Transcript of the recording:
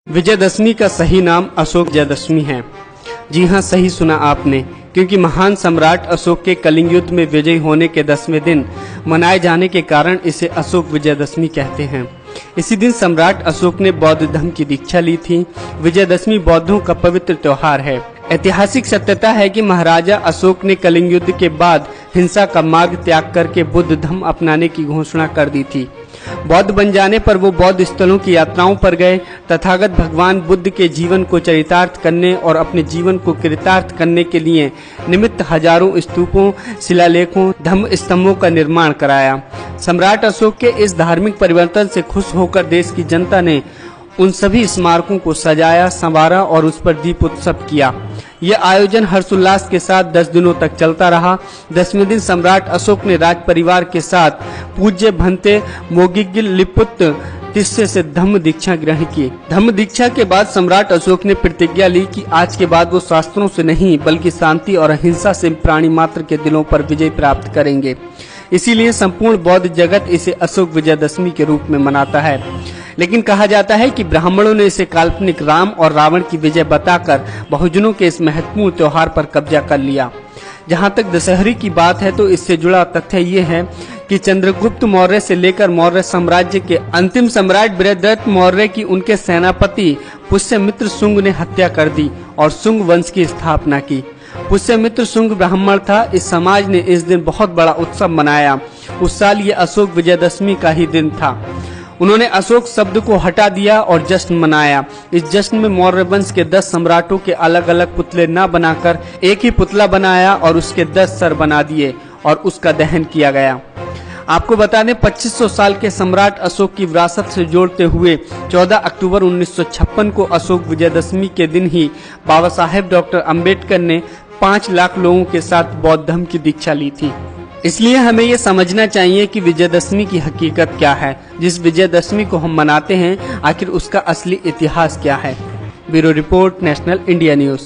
विजयदशमी का सही नाम अशोक विजयदशमी है। जी हाँ, सही सुना आपने, क्योंकि महान सम्राट अशोक के कलिंग युद्ध में विजयी होने के 10वें दिन मनाए जाने के कारण इसे अशोक विजयदशमी कहते हैं। इसी दिन सम्राट अशोक ने बौद्ध धर्म की दीक्षा ली थी। विजयदशमी बौद्धों का पवित्र त्योहार है। ऐतिहासिक सत्यता है कि महाराजा अशोक ने कलिंग युद्ध के बाद हिंसा का मार्ग त्याग करके बुद्ध धर्म अपनाने की घोषणा कर दी थी। बौद्ध बन जाने पर वो बौद्ध स्थलों की यात्राओं पर गए। तथागत भगवान बुद्ध के जीवन को चरितार्थ करने और अपने जीवन को कृतार्थ करने के लिए निमित्त हजारों स्तूपों, शिलालेखों, धम्म स्तंभों का निर्माण कराया। सम्राट अशोक के इस धार्मिक परिवर्तन से खुश होकर देश की जनता ने उन सभी स्मारकों को सजाया, संवारा और उस पर दीप उत्सव किया। यह आयोजन हर्षोल्लास के साथ 10 दिनों तक चलता रहा। 10वें दिन सम्राट अशोक ने राज परिवार के साथ पूज्य भंते मोगिगिल लिपुत तिस्से से धम्म दीक्षा ग्रहण की। धम्म दीक्षा के बाद सम्राट अशोक ने प्रतिज्ञा ली कि आज के बाद वो शास्त्रों से नहीं बल्कि शांति और अहिंसा से प्राणी मात्र के दिलों पर विजय प्राप्त करेंगे। इसीलिए संपूर्ण बौद्ध जगत इसे अशोक विजयदशमी के रूप में मनाता है। लेकिन कहा जाता है कि ब्राह्मणों ने इसे काल्पनिक राम और रावण की विजय बताकर बहुजनों के इस महत्वपूर्ण त्योहार पर कब्जा कर लिया। जहां तक दशहरे की बात है तो इससे जुड़ा तथ्य ये है कि चंद्रगुप्त मौर्य से लेकर मौर्य साम्राज्य के अंतिम सम्राट बृहद्रथ मौर्य की उनके सेनापति पुष्यमित्र शुंग ने हत्या कर दी और शुंग वंश की स्थापना की। पुष्यमित्र शुंग ब्राह्मण था। इस समाज ने इस दिन बहुत बड़ा उत्सव मनाया। उस साल ये अशोक विजयदशमी का ही दिन था। उन्होंने अशोक शब्द को हटा दिया और जश्न मनाया। इस जश्न में मौर्य वंश के 10 सम्राटों के अलग अलग पुतले न बनाकर एक ही पुतला बनाया और उसके 10 सर बना दिए और उसका दहन किया गया। आपको बता दें, 2500 साल के सम्राट अशोक की विरासत से जोड़ते हुए 14 अक्टूबर 1956 को अशोक विजयदशमी के दिन ही बाबा साहेब डॉक्टर अम्बेडकर ने 5 लाख लोगों के साथ बौद्ध धर्म की दीक्षा ली थी। इसलिए हमें ये समझना चाहिए कि विजयदशमी की हकीकत क्या है। जिस विजयदशमी को हम मनाते हैं, आखिर उसका असली इतिहास क्या है। Bureau report, national India news.